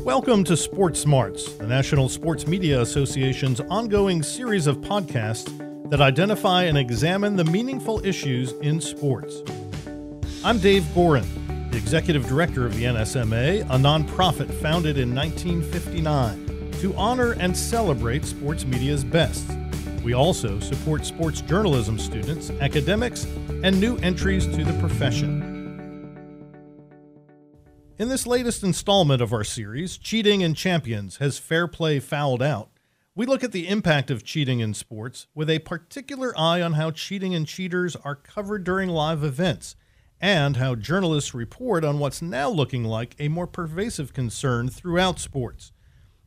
Welcome to Sports Smarts, the National Sports Media Association's ongoing series of podcasts that identify and examine the meaningful issues in sports. I'm Dave Gorin, the Executive Director of the NSMA, a nonprofit founded in 1959 to honor and celebrate sports media's best. We also support sports journalism students, academics, and new entries to the profession. In this latest installment of our series, Cheating in Champions, Has Fair Play Fouled Out?, we look at the impact of cheating in sports with a particular eye on how cheating and cheaters are covered during live events and how journalists report on what's now looking like a more pervasive concern throughout sports.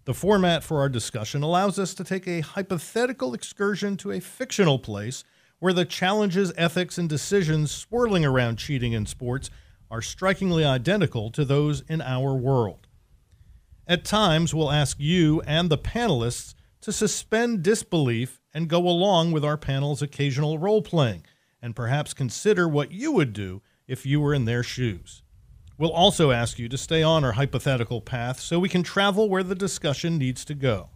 The format for our discussion allows us to take a hypothetical excursion to a fictional place where the challenges, ethics, and decisions swirling around cheating in sports are strikingly identical to those in our world. At times, we'll ask you and the panelists to suspend disbelief and go along with our panel's occasional role-playing, and perhaps consider what you would do if you were in their shoes. We'll also ask you to stay on our hypothetical path so we can travel where the discussion needs to go.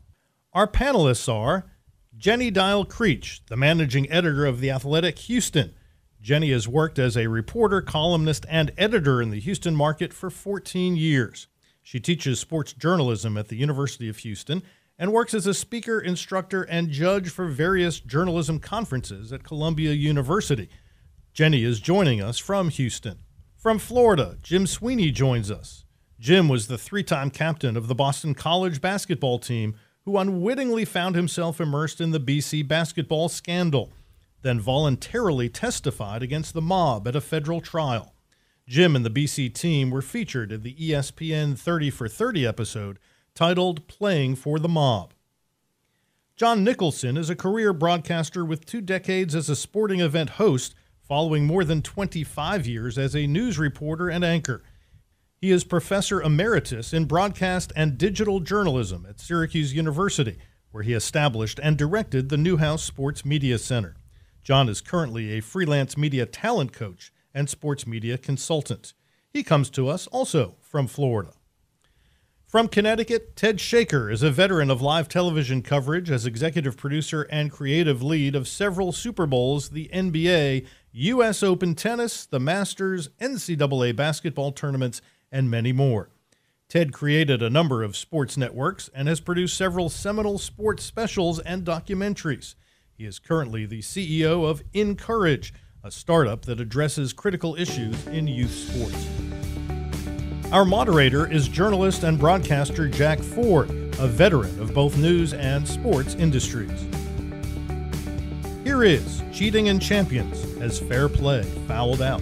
Our panelists are Jenny Creech, the managing editor of The Athletic Houston. Jenny has worked as a reporter, columnist, and editor in the Houston market for 14 years. She teaches sports journalism at the University of Houston and works as a speaker, instructor, and judge for various journalism conferences at Columbia University. Jenny is joining us from Houston. From Florida, Jim Sweeney joins us. Jim was the three-time captain of the Boston College basketball team who unwittingly found himself immersed in the BC basketball scandal, then voluntarily testified against the mob at a federal trial. Jim and the BC team were featured in the ESPN 30 for 30 episode titled Playing for the Mob. John Nicholson is a career broadcaster with 2 decades as a sporting event host, following more than 25 years as a news reporter and anchor. He is professor emeritus in broadcast and digital journalism at Syracuse University, where he established and directed the Newhouse Sports Media Center. John is currently a freelance media talent coach and sports media consultant. He comes to us also from Florida. From Connecticut, Ted Shaker is a veteran of live television coverage as executive producer and creative lead of several Super Bowls, the NBA, U.S. Open tennis, the Masters, NCAA basketball tournaments, and many more. Ted created a number of sports networks and has produced several seminal sports specials and documentaries. He is currently the CEO of Encourage, a startup that addresses critical issues in youth sports. Our moderator is journalist and broadcaster Jack Ford, a veteran of both news and sports industries. Here is Cheating in Champions, Has Fair Play Fouled Out?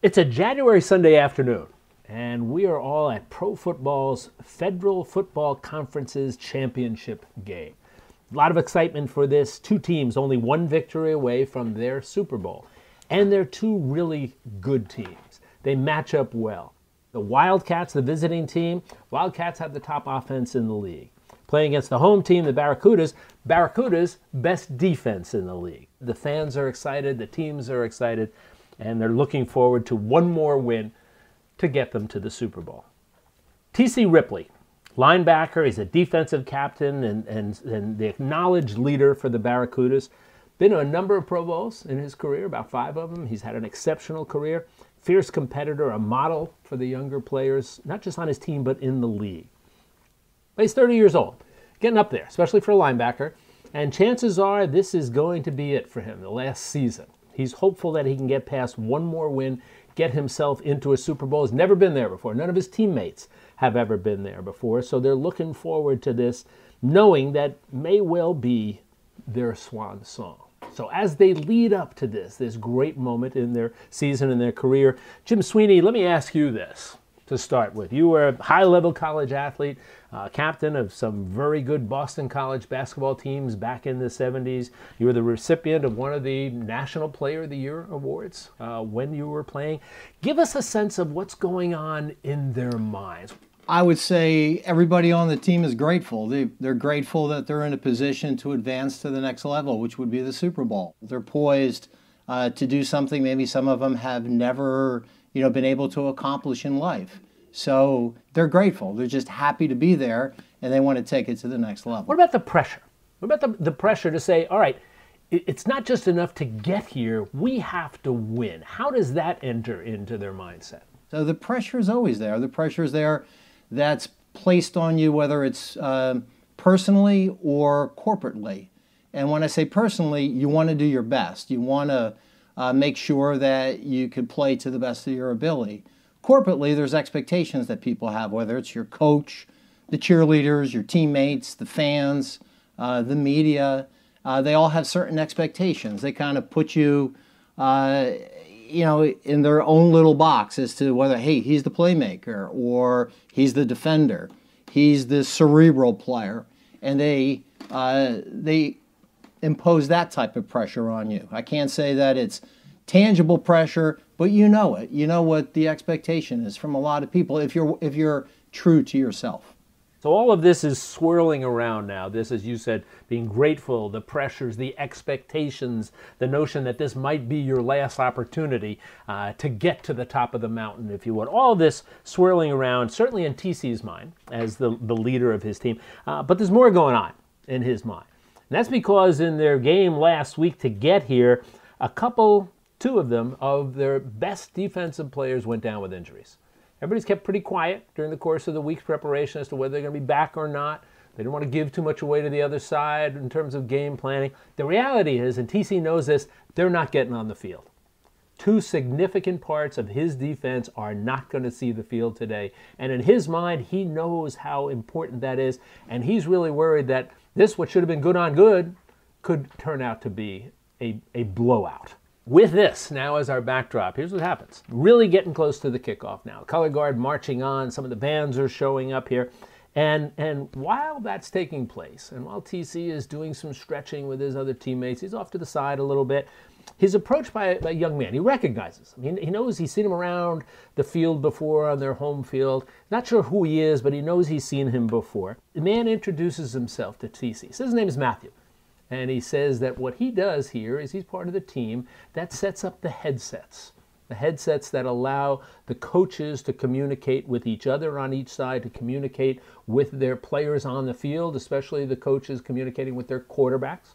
It's a January Sunday afternoon, and we are all at pro football's Federal Football Conference's championship game. A lot of excitement for this. 2 teams only 1 victory away from their Super Bowl. And they're 2 really good teams. They match up well. The Wildcats, the visiting team, Wildcats have the top offense in the league. Playing against the home team, the Barracudas, best defense in the league. The fans are excited, the teams are excited, and they're looking forward to one more win to get them to the Super Bowl. T.C. Ripley, linebacker, he's a defensive captain and the acknowledged leader for the Barracudas. Been to a number of Pro Bowls in his career, about 5 of them. He's had an exceptional career. Fierce competitor, a model for the younger players, not just on his team, but in the league. But he's 30 years old, getting up there, especially for a linebacker. And chances are this is going to be it for him, the last season. He's hopeful that he can get past one more win, get himself into a Super Bowl. He's never been there before. None of his teammates have ever been there before. So they're looking forward to this, knowing that may well be their swan song. So as they lead up to this great moment in their season and their career, Jim Sweeney, let me ask you this to start with. You were a high-level college athlete, captain of some very good Boston College basketball teams back in the 70s. You were the recipient of one of the National Player of the Year awards when you were playing. Give us a sense of what's going on in their minds. I would say everybody on the team is grateful. They're grateful that they're in a position to advance to the next level, which would be the Super Bowl. They're poised to do something maybe some of them have never, been able to accomplish in life. So they're grateful. They're just happy to be there, and they want to take it to the next level. What about the pressure? What about the pressure to say, all right, it's not just enough to get here, we have to win. How does that enter into their mindset? So the pressure is always there. The pressure is there that's placed on you, whether it's personally or corporately. And when I say personally, you want to do your best. You want to make sure that you could play to the best of your ability. Corporately, there's expectations that people have, whether it's your coach, the cheerleaders, your teammates, the fans, the media. They all have certain expectations. They kind of put you, in their own little box as to whether, hey, he's the playmaker, or he's the defender, he's the cerebral player, and they impose that type of pressure on you. I can't say that it's tangible pressure, but you know it. You know what the expectation is from a lot of people if you're true to yourself. So all of this is swirling around now. This, as you said, being grateful, the pressures, the expectations, the notion that this might be your last opportunity to get to the top of the mountain, if you would. All of this swirling around, certainly in TC's mind, as the leader of his team. But there's more going on in his mind. And that's because in their game last week to get here, two of them, of their best defensive players went down with injuries. Everybody's kept pretty quiet during the course of the week's preparation as to whether they're going to be back or not. They don't want to give too much away to the other side in terms of game planning. The reality is, and TC knows this, they're not getting on the field. Two significant parts of his defense are not going to see the field today. And in his mind, he knows how important that is. And he's really worried that this, what should have been good on good, could turn out to be a blowout. With this now as our backdrop, here's what happens. Really getting close to the kickoff now. Color guard marching on, some of the bands are showing up here. And while that's taking place, and while TC is doing some stretching with his other teammates, he's off to the side a little bit, he's approached by a young man. He recognizes him. He knows he's seen him around the field before on their home field. Not sure who he is, but he knows he's seen him before. The man introduces himself to TC. He says his name is Matthew. And he says that what he does here is he's part of the team that sets up the headsets that allow the coaches to communicate with each other on each side, to communicate with their players on the field, especially the coaches communicating with their quarterbacks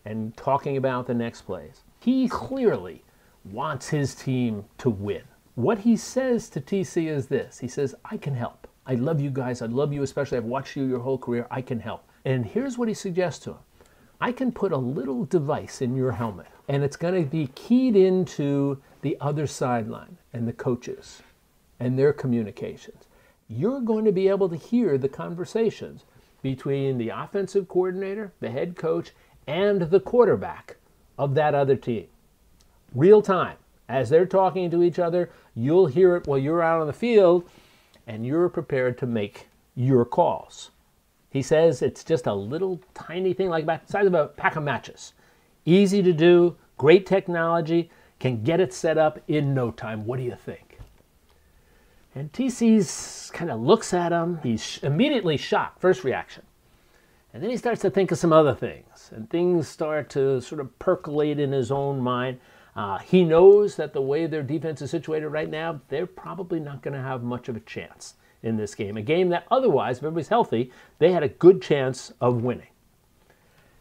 and talking about the next plays. He clearly wants his team to win. What he says to TC is this. He says, I can help. I love you guys. I love you especially. I've watched you your whole career. I can help. And here's what he suggests to him. I can put a little device in your helmet, and it's going to be keyed into the other sideline and the coaches and their communications. You're going to be able to hear the conversations between the offensive coordinator, the head coach, and the quarterback of that other team. Real time. As they're talking to each other, you'll hear it while you're out on the field, and you're prepared to make your calls. He says it's just a little tiny thing like about the size of a pack of matches. Easy to do, great technology, can get it set up in no time. What do you think? And TC's kind of looks at him. He's immediately shocked, first reaction. And then he starts to think of some other things. And things start to sort of percolate in his own mind. He knows that the way their defense is situated right now, they're probably not going to have much of a chance in this game. A game that otherwise, if everybody's healthy, they had a good chance of winning.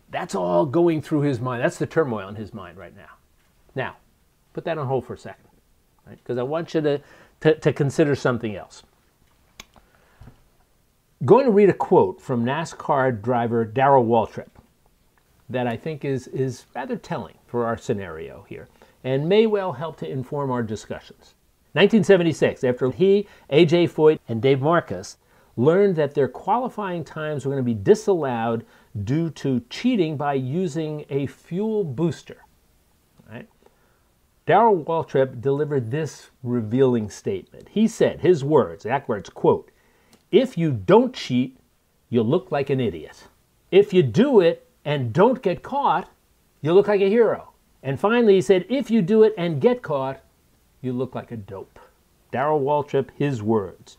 That's all going through his mind. That's the turmoil in his mind right now. Now, put that on hold for a second, right? Because I want you to consider something else. Going to read a quote from NASCAR driver Darrell Waltrip that I think is rather telling for our scenario here and may well help to inform our discussions. 1976, after he, A.J. Foyt, and Dave Marcus learned that their qualifying times were going to be disallowed due to cheating by using a fuel booster. Right? Darrell Waltrip delivered this revealing statement. He said, his words, exact words, quote, "If you don't cheat, you look like an idiot. If you do it and don't get caught, you look like a hero." And finally, he said, "If you do it and get caught, you look like a dope." Darrell Waltrip, his words.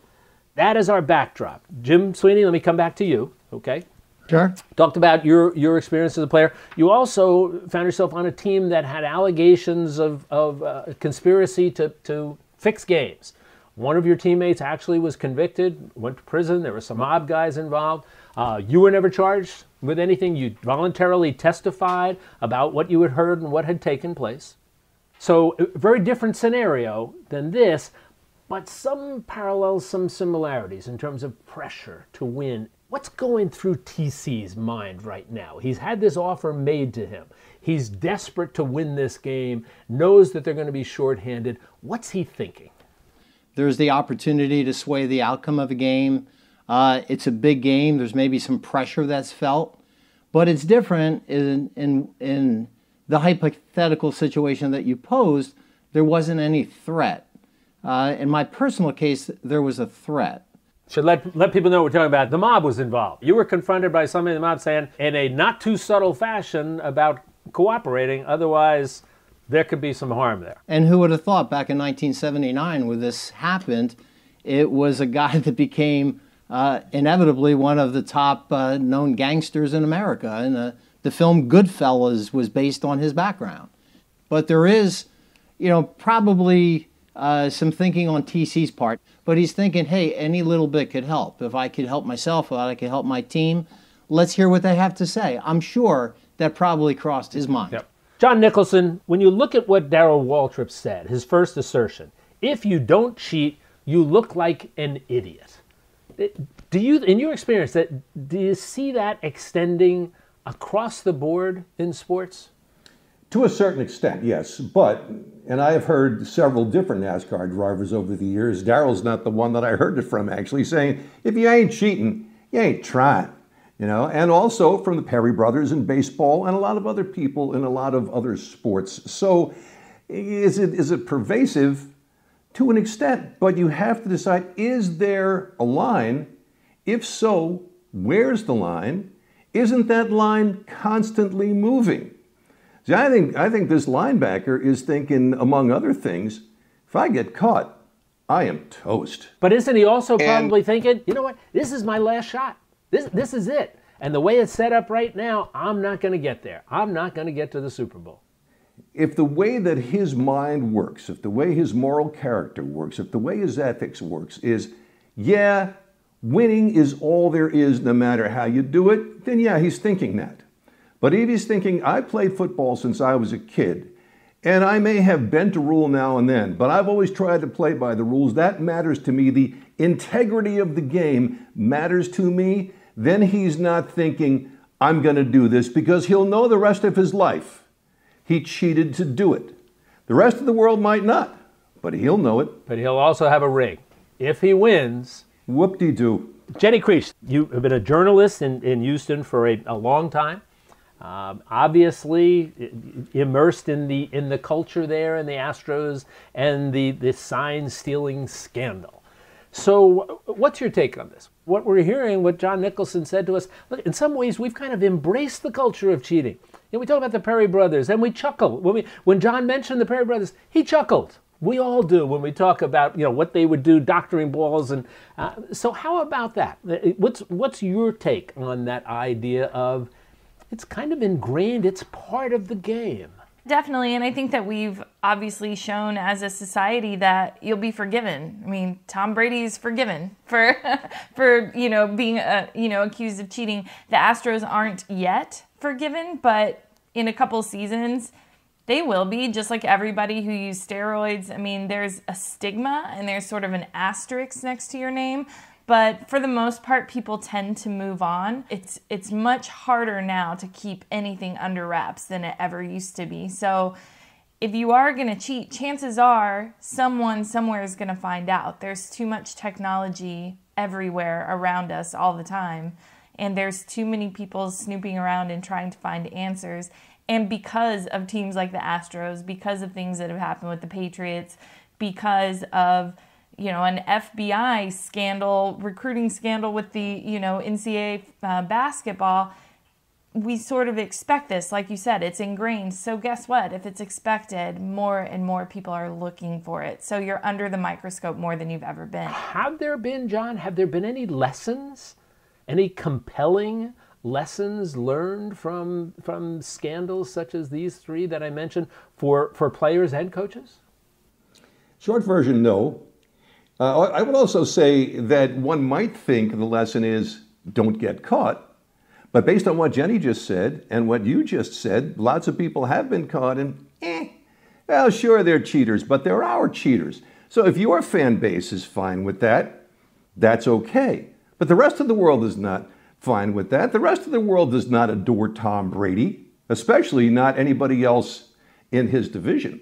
That is our backdrop. Jim Sweeney, let me come back to you, okay? Sure. Talked about your experience as a player. You also found yourself on a team that had allegations of conspiracy to fix games. One of your teammates actually was convicted, went to prison. There were some mob guys involved. You were never charged with anything. You voluntarily testified about what you had heard and what had taken place. So a very different scenario than this, but some parallels, some similarities in terms of pressure to win. What's going through TC's mind right now? He's had this offer made to him. He's desperate to win this game, knows that they're going to be shorthanded. What's he thinking? There's the opportunity to sway the outcome of a game. It's a big game. There's maybe some pressure that's felt, but it's different in the hypothetical situation that you posed. There wasn't any threat. In my personal case, there was a threat. Should let people know what we're talking about. The mob was involved. You were confronted by somebody in the mob saying, in a not too subtle fashion, about cooperating. Otherwise, there could be some harm there. And who would have thought back in 1979 when this happened, it was a guy that became inevitably one of the top known gangsters in America. And the film Goodfellas was based on his background. But there is, probably some thinking on TC's part. But he's thinking, hey, any little bit could help. If I could help myself, if I could help my team, let's hear what they have to say. I'm sure that probably crossed his mind. Yep. John Nicholson, when you look at what Darrell Waltrip said, his first assertion, if you don't cheat, you look like an idiot. Do you, in your experience, do you see that extending across the board in sports? To a certain extent, yes. But, and I have heard several different NASCAR drivers over the years, Darrell's not the one that I heard it from actually, saying, if you ain't cheating, you ain't trying. And also from the Perry brothers in baseball and a lot of other people in a lot of other sports. So is it pervasive? To an extent, but you have to decide, is there a line? If so, where's the line? Isn't that line constantly moving? See, I think this linebacker is thinking, among other things, if I get caught, I am toast. But isn't he also probably thinking, you know what, this is my last shot. This is it. And the way it's set up right now, I'm not going to get there. I'm not going to get to the Super Bowl. If the way that his mind works, if the way his moral character works, if the way his ethics works is, yeah, winning is all there is no matter how you do it, then yeah, he's thinking that. But if he's thinking, I played football since I was a kid, and I may have bent a rule now and then, but I've always tried to play by the rules. That matters to me. The integrity of the game matters to me. Then he's not thinking, I'm going to do this, because he'll know the rest of his life he cheated to do it. The rest of the world might not, but he'll know it. But he'll also have a ring. If he wins... Whoop-de-doo. Jenny Creech, you have been a journalist in Houston for a long time. Obviously immersed in the culture there and the Astros and the sign-stealing scandal. So what's your take on this? What we're hearing, what John Nicholson said to us, look, in some ways we've kind of embraced the culture of cheating. We talk about the Perry brothers and we chuckle. When John mentioned the Perry brothers, he chuckled. We all do when we talk about what they would do, doctoring balls. And so how about that? What's your take on that idea of it's kind of ingrained, it's part of the game? Definitely, and I think that we've obviously shown as a society that you'll be forgiven. I mean, Tom Brady's forgiven for being accused of cheating. The Astros aren't yet forgiven, but in a couple seasons they will be, just like everybody who used steroids. I mean, there's a stigma and there's sort of an asterisk next to your name. But for the most part, people tend to move on. It's much harder now to keep anything under wraps than it ever used to be. So if you are going to cheat, chances are someone somewhere is going to find out. There's too much technology everywhere around us all the time. And there's too many people snooping around and trying to find answers. And because of teams like the Astros, because of things that have happened with the Patriots, because of an FBI scandal, recruiting scandal with the, NCAA basketball, we sort of expect this. Like you said, it's ingrained. So guess what? If it's expected, more and more people are looking for it. So you're under the microscope more than you've ever been. Have there been any lessons, any compelling lessons learned from scandals such as these three that I mentioned for players and coaches? Short version, no. I would also say that one might think the lesson is don't get caught. But based on what Jenny just said and what you just said, lots of people have been caught and well, sure, they're cheaters, but they're our cheaters. So if your fan base is fine with that, that's okay. But the rest of the world is not fine with that. The rest of the world does not adore Tom Brady, especially not anybody else in his division,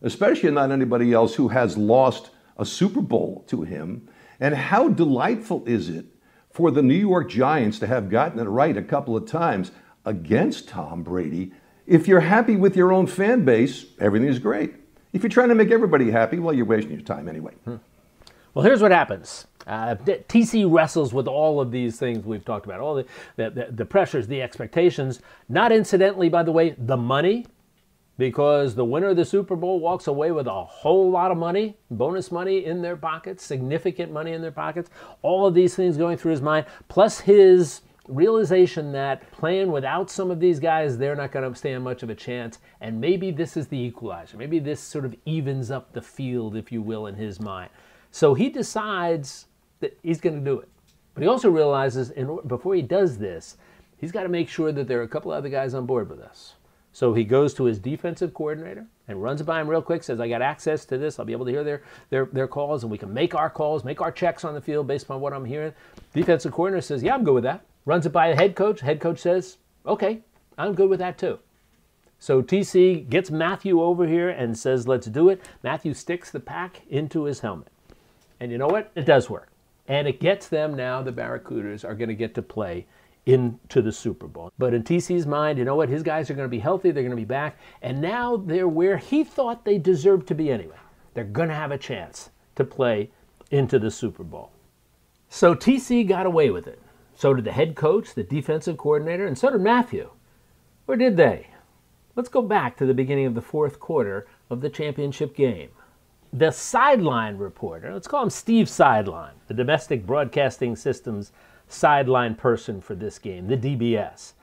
especially not anybody else who has lost a Super Bowl to him. And how delightful is it for the New York Giants to have gotten it right a couple of times against Tom Brady? If you're happy with your own fan base, everything is great. If you're trying to make everybody happy, well, you're wasting your time anyway. Well, here's what happens. TC wrestles with all of these things we've talked about, all the pressures, the expectations. Not incidentally, by the way, the money, because the winner of the Super Bowl walks away with a whole lot of money, bonus money in their pockets, significant money in their pockets. All of these things going through his mind, plus his realization that playing without some of these guys, they're not going to stand much of a chance. And maybe this is the equalizer. Maybe this sort of evens up the field, if you will, in his mind. So he decides that he's going to do it. But he also realizes before he does this, he's got to make sure that there are a couple other guys on board with us. So he goes to his defensive coordinator and runs it by him real quick, says, I got access to this. I'll be able to hear their calls, and we can make our calls, make our checks on the field based on what I'm hearing. Defensive coordinator says, yeah, I'm good with that. Runs it by the head coach. Head coach says, okay, I'm good with that too. So TC gets Matthew over here and says, let's do it. Matthew sticks the pack into his helmet. And you know what? It does work. And it gets them now, the Barracudas are going to get to play into the Super Bowl. But in TC's mind, you know what? His guys are going to be healthy. They're going to be back. And now they're where he thought they deserved to be anyway. They're going to have a chance to play into the Super Bowl. So TC got away with it. So did the head coach, the defensive coordinator, and so did Matthew. Or did they? Let's go back to the beginning of the fourth quarter of the championship game. The sideline reporter, let's call him Steve Sideline, the Domestic Broadcasting System's sideline person for this game, the DBS.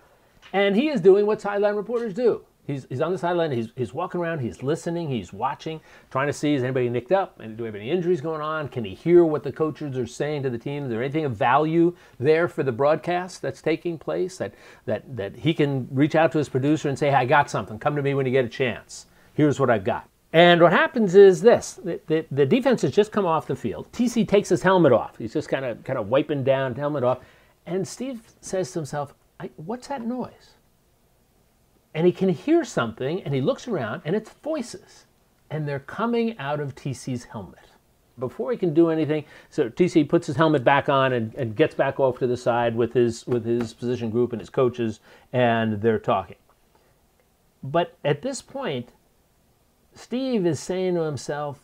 And he is doing what sideline reporters do. He's on the sideline, he's walking around, he's listening, he's watching, trying to see, is anybody nicked up? Do we have any injuries going on? Can he hear what the coaches are saying to the team? Is there anything of value there for the broadcast that's taking place that he can reach out to his producer and say, hey, I got something, come to me when you get a chance. Here's what I've got. And what happens is this, the defense has just come off the field. TC takes his helmet off. He's just kind of wiping down, helmet off. And Steve says to himself, what's that noise? And he can hear something, and he looks around, and it's voices. And they're coming out of TC's helmet. Before he can do anything, so TC puts his helmet back on and gets back off to the side with his position group and his coaches, and they're talking. But at this point, Steve is saying to himself,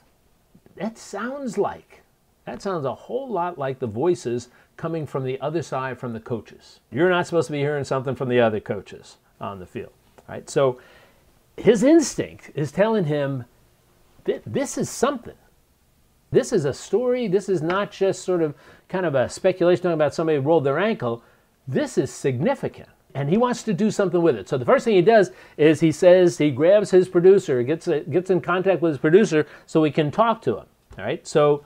that sounds a whole lot like the voices coming from the other side from the coaches. You're not supposed to be hearing something from the other coaches on the field. Right? So his instinct is telling him, this is something. This is a story. This is not just sort of kind of a speculation talking about somebody who rolled their ankle. This is significant. And he wants to do something with it. So the first thing he does is he grabs his producer, gets in contact with his producer so he can talk to him. All right? So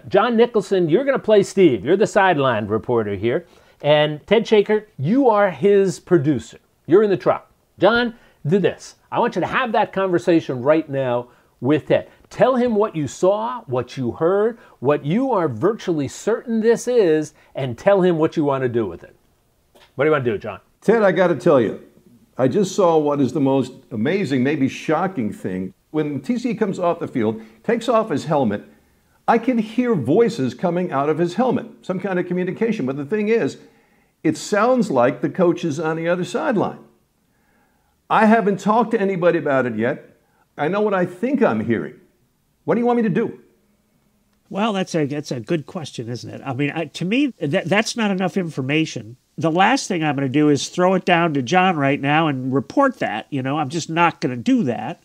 John Nicholson, you're going to play Steve. You're the sideline reporter here. And Ted Shaker, you are his producer. You're in the truck. John, do this. I want you to have that conversation right now with Ted. Tell him what you saw, what you heard, what you are virtually certain this is, and tell him what you want to do with it. What do you want to do, John? Ted, I got to tell you, I just saw what is the most amazing, maybe shocking thing. When TC comes off the field, takes off his helmet, I can hear voices coming out of his helmet, some kind of communication. But the thing is, it sounds like the coach is on the other sideline. I haven't talked to anybody about it yet. I know what I think I'm hearing. What do you want me to do? Well, that's a good question, isn't it? I mean, to me, that's not enough information. The last thing I'm going to do is throw it down to John right now and report that. I'm just not going to do that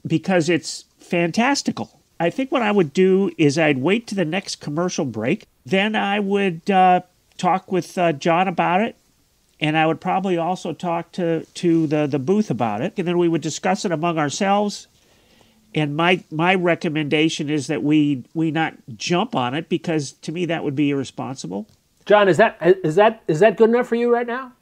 because it's fantastical. I think what I would do is I'd wait to the next commercial break. Then I would talk with John about it, and I would probably also talk to the booth about it, and then we would discuss it among ourselves. And my recommendation is that we not jump on it, because to me that would be irresponsible. John, is that good enough for you right now?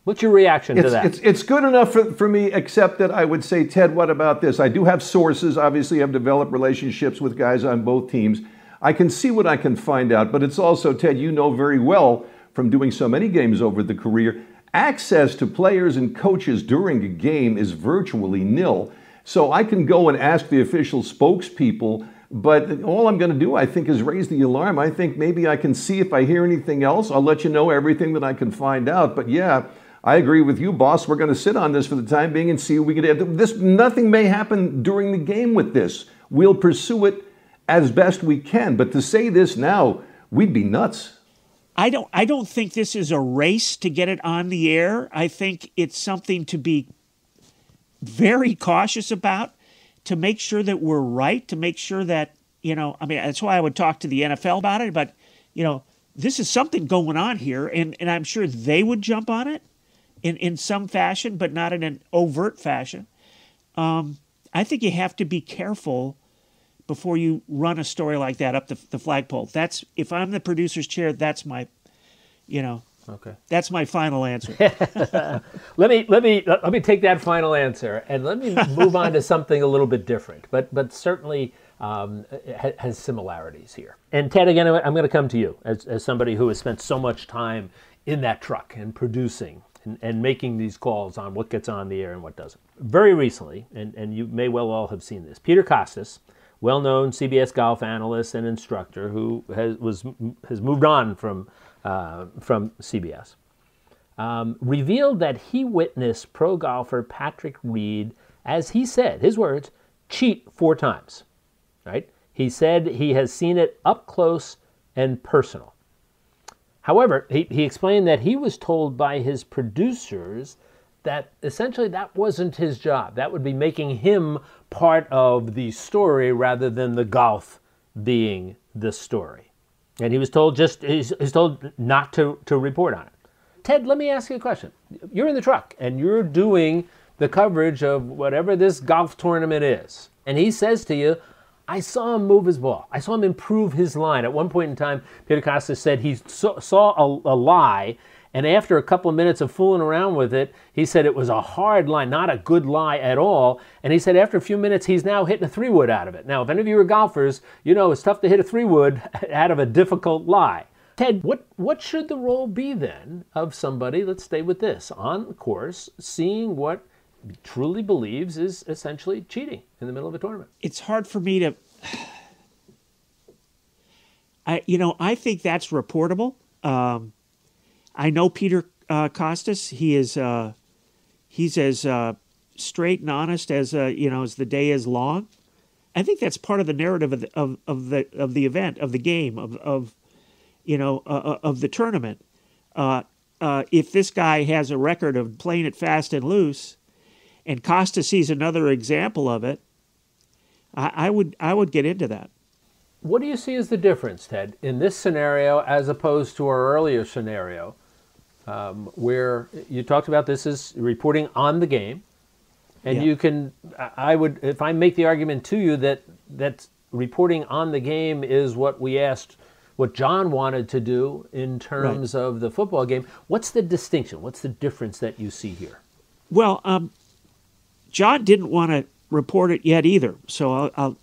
What's your reaction to that? It's good enough for me, except that I would say, Ted, what about this? I do have sources. Obviously, I've developed relationships with guys on both teams. I can see what I can find out, but it's also, Ted, you know very well from doing so many games over the career, access to players and coaches during a game is virtually nil. So I can go and ask the official spokespeople, but all I'm going to do, I think, is raise the alarm. I think maybe I can see if I hear anything else. I'll let you know everything that I can find out. But yeah, I agree with you, boss. We're going to sit on this for the time being and see if we can do this. Nothing may happen during the game with this. We'll pursue it as best we can. But to say this now, we'd be nuts. I don't think this is a race to get it on the air. I think it's something to be very cautious about, to make sure that we're right, to make sure that, that's why I would talk to the NFL about it. But, this is something going on here, and I'm sure they would jump on it in some fashion, but not in an overt fashion. I think you have to be careful before you run a story like that up the flagpole. That's, if I'm the producer's chair, that's my, okay, that's my final answer. Let me take that final answer and let me move on to something a little bit different, but certainly has similarities here. And Ted, again, I'm going to come to you as somebody who has spent so much time in that truck and producing and making these calls on what gets on the air and what doesn't. Very recently, and you may well all have seen this, Peter Kostis, well-known CBS golf analyst and instructor who has moved on from CBS, revealed that he witnessed pro golfer Patrick Reed, as he said, his words, cheat 4 times. Right? He said he has seen it up close and personal. However, he explained that he was told by his producers that essentially that wasn't his job. That would be making him part of the story rather than the golf being the story. And he was told he's told not to report on it. Ted, let me ask you a question. You're in the truck and you're doing the coverage of whatever this golf tournament is. And he says to you, I saw him move his ball. I saw him improve his line. At one point in time, Peter Kostis said he saw a lie, and after a couple of minutes of fooling around with it, he said it was a hard lie, not a good lie at all. And he said after a few minutes, he's now hitting a 3-wood out of it. Now, if any of you are golfers, you know it's tough to hit a 3-wood out of a difficult lie. Ted, what should the role be then of somebody, let's stay with this, on the course, seeing what he truly believes is essentially cheating in the middle of a tournament? It's hard for me to... I think that's reportable. I know Peter Kostis. He's as straight and honest as as the day is long. I think that's part of the narrative of the event, of the game, of the tournament. If this guy has a record of playing it fast and loose, and Kostis sees another example of it, I would get into that. What do you see as the difference, Ted, in this scenario as opposed to our earlier scenario, where you talked about this as reporting on the game, and you can, if I make the argument to you that reporting on the game is what John wanted to do in terms of the football game, what's the distinction? What's the difference that you see here? Well, John didn't want to report it yet either, so I'll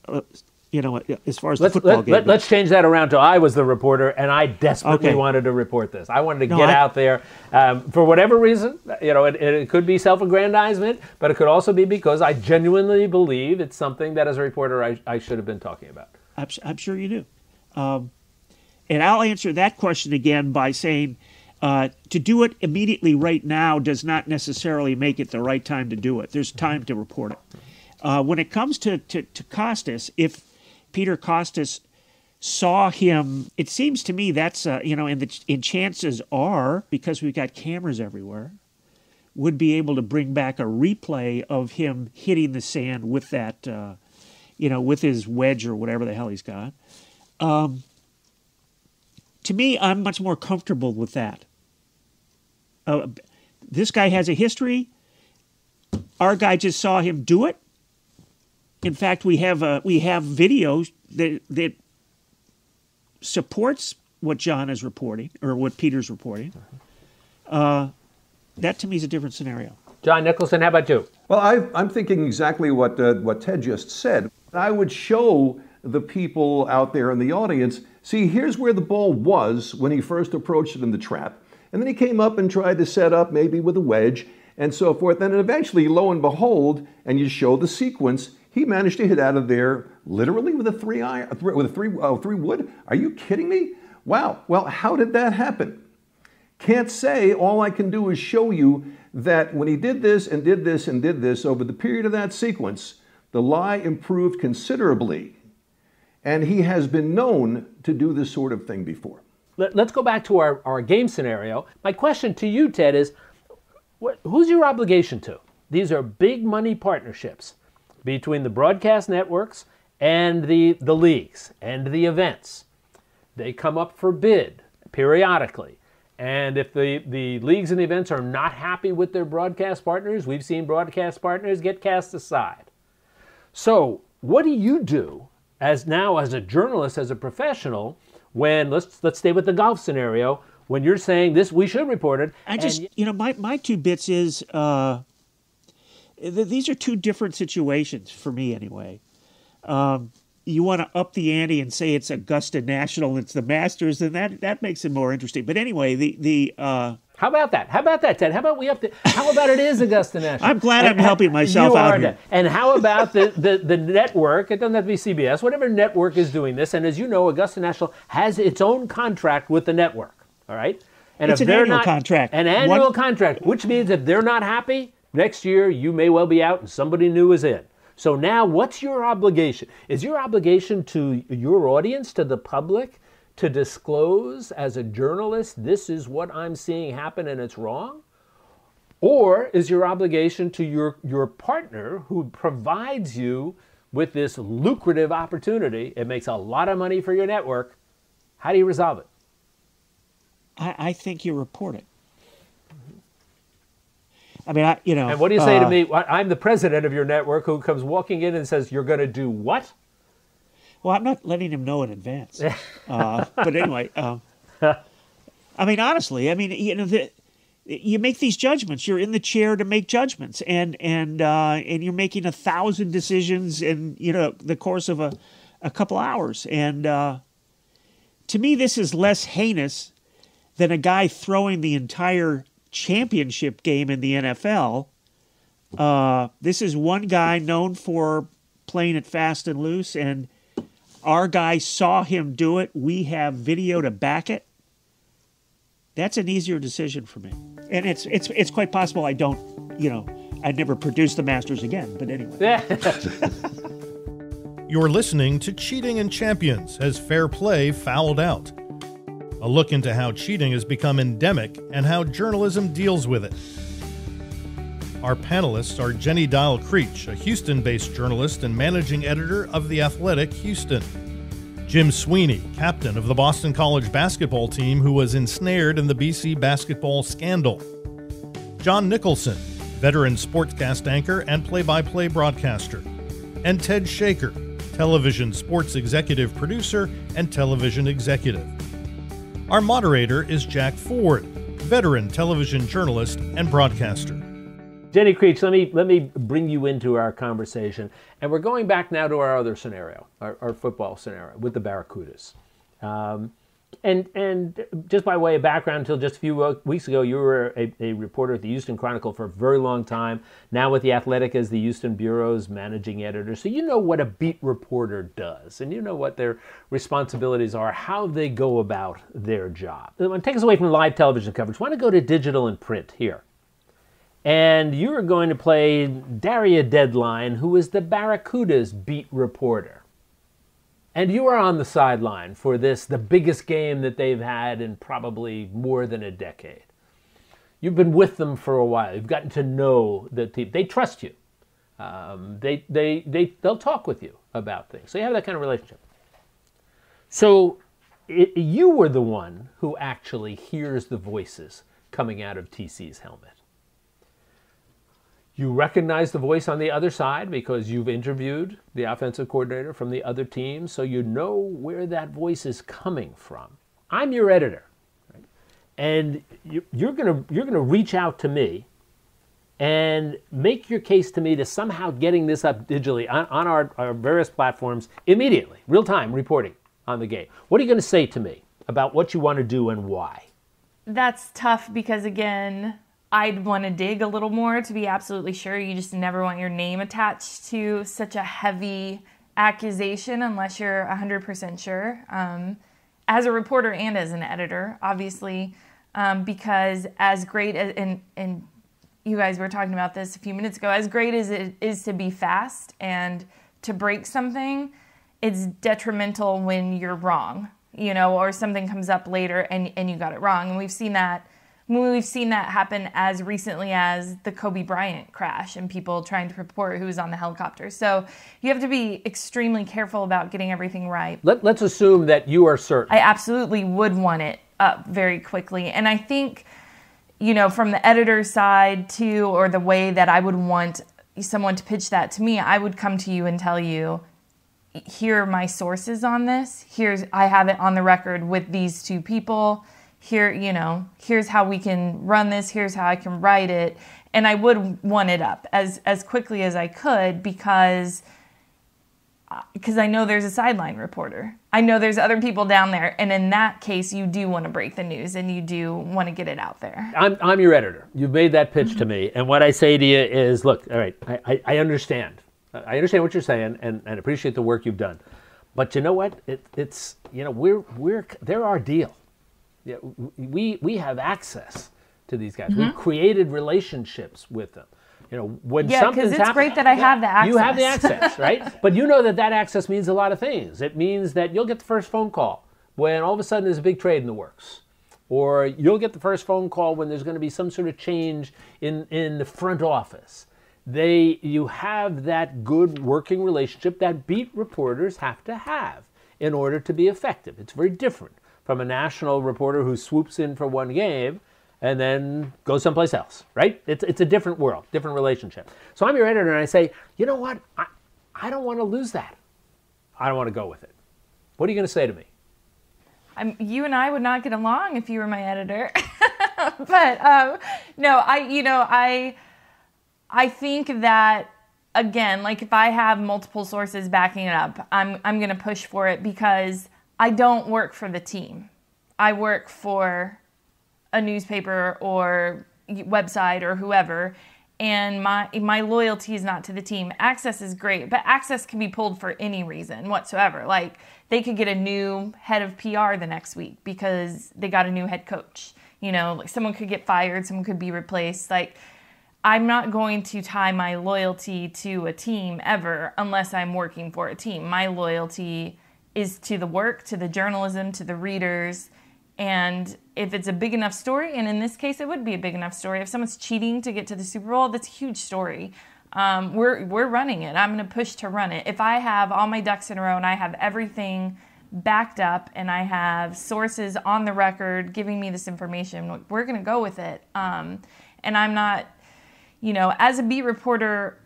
as far as the football game. Let's change that around to I was the reporter, and I desperately wanted to report this. I wanted to get out there for whatever reason. It could be self-aggrandizement, but it could also be because I genuinely believe it's something that as a reporter I should have been talking about. I'm sure you do. And I'll answer that question again by saying to do it immediately right now does not necessarily make it the right time to do it. There's time to report it. When it comes to Kostis, if Peter Kostis saw him, it seems to me that's, and chances are, because we've got cameras everywhere, would be able to bring back a replay of him hitting the sand with that, with his wedge or whatever the hell he's got. to me, I'm much more comfortable with that. This guy has a history. Our guy just saw him do it. In fact, we have video that supports what John is reporting or what Peter's reporting. That to me is a different scenario. John Nicholson, how about you? Well, I'm thinking exactly what Ted just said. I would show the people out there in the audience, see, here's where the ball was when he first approached it in the trap. And then he came up and tried to set up maybe with a wedge and so forth. And eventually, lo and behold, and you show the sequence, he managed to hit out of there literally with a three wood. Are you kidding me? Wow. Well, how did that happen? Can't say. All I can do is show you that when he did this and did this and did this over the period of that sequence, the lie improved considerably. And he has been known to do this sort of thing before. Let's go back to our game scenario. My question to you, Ted, is who's your obligation to? These are big money partnerships between the broadcast networks and the leagues and the events. They come up for bid periodically. And if the leagues and the events are not happy with their broadcast partners, we've seen broadcast partners get cast aside. So what do you do as a journalist, as a professional, when, let's stay with the golf scenario, when you're saying this, we should report it? My two bits is, these are two different situations for me anyway. You want to up the ante and say it's Augusta National, it's the Masters, and that makes it more interesting. But anyway, how about that? How about that, Ted? How about it is Augusta National? I'm glad I'm helping myself out here. And how about the network? It doesn't have to be CBS. Whatever network is doing this, and as you know, Augusta National has its own contract with the network. All right, and it's an annual contract. An annual contract, which means if they're not happy, next year you may well be out and somebody new is in. So now, what's your obligation? Is your obligation to your audience, to the public, to disclose as a journalist, this is what I'm seeing happen and it's wrong? Or is your obligation to your partner who provides you with this lucrative opportunity? It makes a lot of money for your network. How do you resolve it? I think you report it. I mean, And what do you say to me? I'm the president of your network who comes walking in and says, you're going to do what? Well, I'm not letting him know in advance. But anyway, I mean, honestly, you make these judgments. You're in the chair to make judgments, and you're making 1,000 decisions in the course of a couple hours. And to me, this is less heinous than a guy throwing the entire championship game in the NFL. This is one guy known for playing it fast and loose, and our guy saw him do it. We have video to back it. That's an easier decision for me. And it's quite possible I don't, I'd never produce the Masters again, but anyway. You're listening to Cheating and Champions as fair play fouled out. A look into how cheating has become endemic and how journalism deals with it. Our panelists are Jenny Dial-Creech, a Houston-based journalist and managing editor of The Athletic Houston. Jim Sweeney, captain of the Boston College basketball team who was ensnared in the BC basketball scandal. John Nicholson, veteran sportscast anchor and play-by-play broadcaster. And Ted Shaker, television sports executive producer and television executive. Our moderator is Jack Ford, veteran television journalist and broadcaster. Jenny Creech, let me bring you into our conversation. And we're going back now to our other scenario, our football scenario with the Barracudas. And just by way of background, until just a few weeks ago, you were a reporter at the Houston Chronicle for a very long time. Now with The Athletic as the Houston Bureau's managing editor. So you know what a beat reporter does, and you know what their responsibilities are, how they go about their job. Take us away from live television coverage. I want to go to digital and print here. And you are going to play Daria Deadline, who is the Barracudas beat reporter. And you are on the sideline for this, the biggest game that they've had in probably more than a decade. You've been with them for a while. You've gotten to know the team. They trust you. They'll talk with you about things. So you have that kind of relationship. So you were the one who actually hears the voices coming out of TC's helmet. You recognize the voice on the other side because you've interviewed the offensive coordinator from the other team, so you know where that voice is coming from. I'm your editor, right? And you're gonna reach out to me and make your case to me to somehow getting this up digitally on our various platforms immediately, real-time reporting on the game. What are you going to say to me about what you want to do and why? That's tough because, again, I'd want to dig a little more to be absolutely sure. You just never want your name attached to such a heavy accusation unless you're 100% sure. As a reporter and as an editor, obviously, because as great as, and you guys were talking about this a few minutes ago, as great as it is to be fast and to break something, it's detrimental when you're wrong, or something comes up later and you got it wrong. And we've seen that happen as recently as the Kobe Bryant crash and people trying to report who was on the helicopter. So you have to be extremely careful about getting everything right. Let's assume that you are certain. I absolutely would want it up very quickly. And I think, from the editor's side too, or the way that I would want someone to pitch that to me, I would come to you and tell you, here are my sources on this. I have it on the record with these two people. Here's how we can run this. Here's how I can write it. And I would want it up as quickly as I could because I know there's a sideline reporter. I know there's other people down there. And in that case, you do want to break the news and you do want to get it out there. I'm your editor. You've made that pitch to me. And what I say to you is, look, all right, I understand. I understand what you're saying and appreciate the work you've done. But you know what? They're our deal. Yeah, we have access to these guys. We've created relationships with them. When something's because it's great that I have the access. You have the access, right? But you know that access means a lot of things. It means that you'll get the first phone call when all of a sudden there's a big trade in the works. Or you'll get the first phone call when there's going to be some sort of change in the front office. You have that good working relationship that beat reporters have to have in order to be effective. It's very different from a national reporter who swoops in for one game and then goes someplace else, right? It's a different world, different relationship. So I'm your editor and I say, you know what? I don't want to lose that. I don't want to go with it. What are you going to say to me? You and I would not get along if you were my editor. But no, I think that, again, like if I have multiple sources backing it up, I'm going to push for it because I don't work for the team. I work for a newspaper or website or whoever, and my loyalty is not to the team. Access is great, but access can be pulled for any reason whatsoever. Like they could get a new head of PR the next week because they got a new head coach. Like someone could get fired, someone could be replaced. Like I'm not going to tie my loyalty to a team ever unless I'm working for a team. My loyalty is to the work, to the journalism, to the readers. And if it's a big enough story, and in this case, it would be a big enough story. If someone's cheating to get to the Super Bowl, that's a huge story. We're running it. I'm going to push to run it. If I have all my ducks in a row and I have everything backed up and I have sources on the record giving me this information, we're going to go with it. And I'm not, as a beat reporter,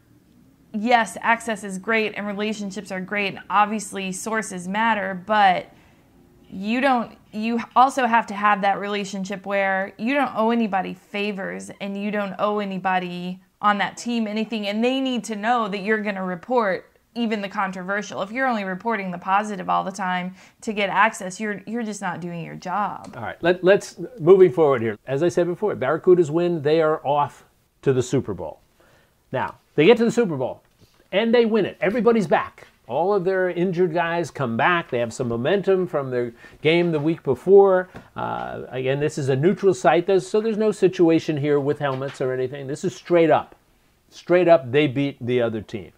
yes, access is great and relationships are great. And obviously, sources matter, but you also have to have that relationship where you don't owe anybody favors and you don't owe anybody on that team anything, and they need to know that you're going to report even the controversial. If you're only reporting the positive all the time to get access, you're just not doing your job. All right, let's moving forward here. As I said before, Barracudas win, they are off to the Super Bowl. Now, they get to the Super Bowl and they win it. Everybody's back. All of their injured guys come back. They have some momentum from their game the week before. Again, this is a neutral site, so there's no situation here with helmets or anything. This is straight up. Straight up, they beat the other team.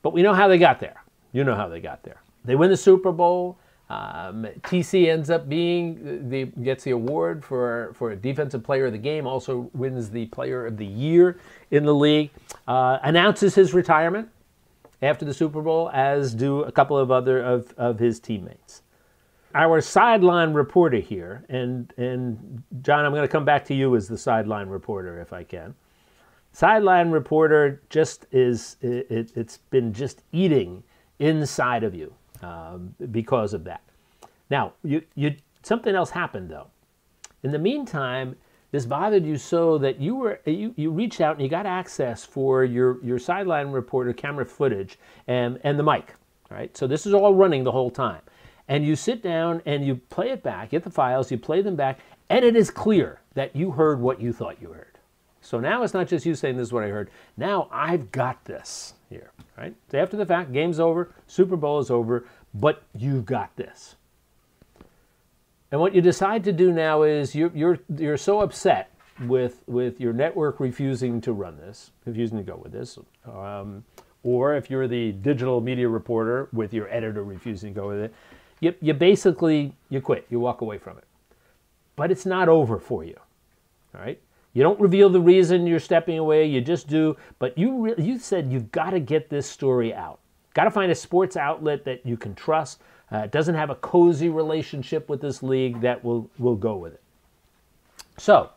But we know how they got there. You know how they got there. They win the Super Bowl. TC ends up gets the award for a defensive player of the game, also wins the player of the year in the league, announces his retirement after the Super Bowl, as do a couple of other of his teammates. our sideline reporter here, and John, I'm going to come back to you as the sideline reporter if I can. Sideline reporter just it's been just eating inside of you because of that. Now, you something else happened though. In the meantime, this bothered you so that you reached out and you got access for your sideline reporter camera footage and the mic. All right, so this is all running the whole time, and you sit down and you play it back, get the files, you play them back, and it is clear that you heard what you thought you heard. So now it's not just you saying this is what I heard. Now I've got this here, right? So after the fact, game's over, Super Bowl is over, but you've got this. And what you decide to do now is you're so upset with your network refusing to run this, refusing to go with this, or if you're the digital media reporter with your editor refusing to go with it, you basically quit, you walk away from it. But it's not over for you, all right? You don't reveal the reason you're stepping away, you just do, but you said you've got to get this story out. Got to find a sports outlet that you can trust, doesn't have a cozy relationship with this league that will go with it. So,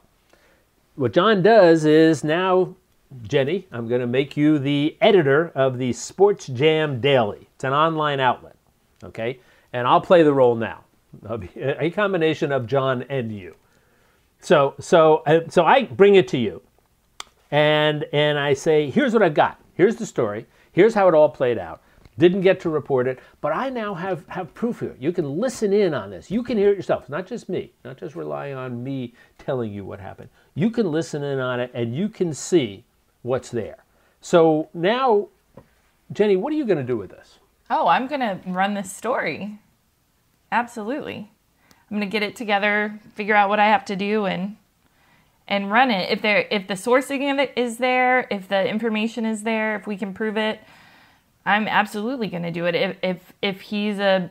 what John does is now, Jenny, I'm going to make you the editor of the Sports Jam Daily. It's an online outlet, okay? And I'll play the role now. I'll be a combination of John and you. So I bring it to you, and I say, here's what I've got. Here's the story. Here's how it all played out. Didn't get to report it, but I now have proof here. You can listen in on this. You can hear it yourself. It's not just me, not just relying on me telling you what happened. You can listen in on it, and you can see what's there. So now, Jenny, what are you going to do with this? Oh, I'm going to run this story. Absolutely. I'm going to get it together, figure out what I have to do, and run it. If the sourcing of it is there, if the information is there, if we can prove it, I'm absolutely going to do it. If he's a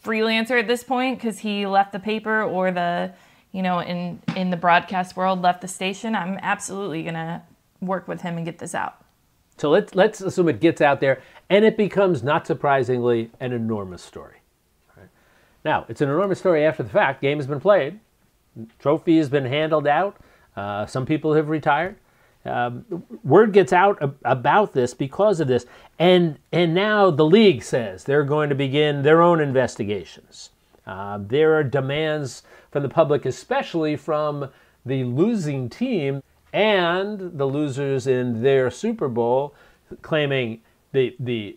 freelancer at this point because he left the paper or the in the broadcast world left the station, I'm absolutely going to work with him and get this out. So let's assume it gets out there and it becomes, not surprisingly, an enormous story. Now, it's an enormous story after the fact. Game has been played. Trophy has been handled out. Some people have retired. Word gets out about this because of this. And now the league says they're going to begin their own investigations. There are demands from the public, especially from the losing team and the losers in their Super Bowl, claiming the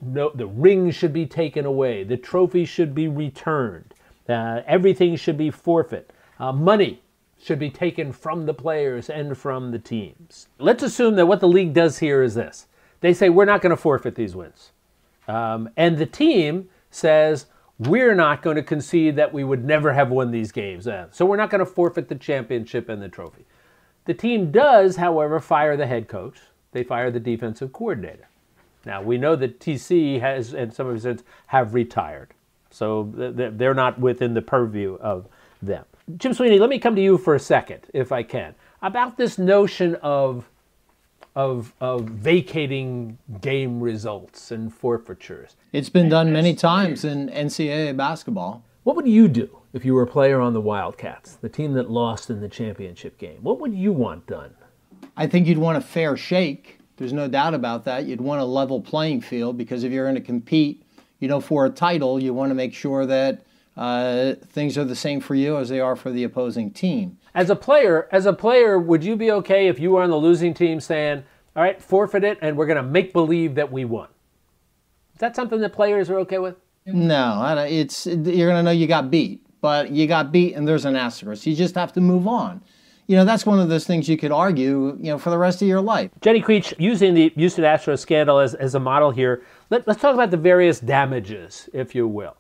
ring should be taken away, the trophy should be returned, everything should be forfeit, money should be taken from the players and from the teams. Let's assume that what the league does here is this. They say, we're not going to forfeit these wins. And the team says, we're not going to concede that we would never have won these games. So we're not going to forfeit the championship and the trophy. The team does, however, fire the head coach. They fire the defensive coordinator. Now, we know that TC has, and some of his friends have retired. So they're not within the purview of them. Jim Sweeney, let me come to you for a second, if I can, about this notion of vacating game results and forfeitures. It's been done many times in NCAA basketball. What would you do if you were a player on the Wildcats, the team that lost in the championship game? What would you want done? I think you'd want a fair shake. There's no doubt about that. You'd want a level playing field because if you're going to compete, for a title, you want to make sure that things are the same for you as they are for the opposing team. As a player, would you be okay if you were on the losing team saying, all right, forfeit it, and we're going to make believe that we won? Is that something that players are okay with? No, you're going to know you got beat, but you got beat and there's an asterisk. You just have to move on. That's one of those things you could argue, for the rest of your life. Jenny Creech, using the Houston Astros scandal as a model here, let's talk about the various damages, if you will.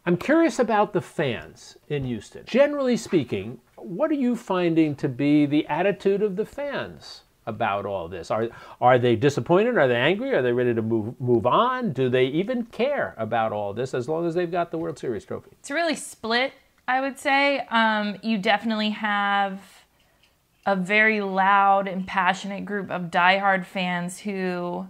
I'm curious about the fans in Houston. Generally speaking, what are you finding to be the attitude of the fans about all this? Are they disappointed? Are they angry? Are they ready to move on? Do they even care about all this as long as they've got the World Series trophy? It's really split, I would say. You definitely have a very loud and passionate group of diehard fans who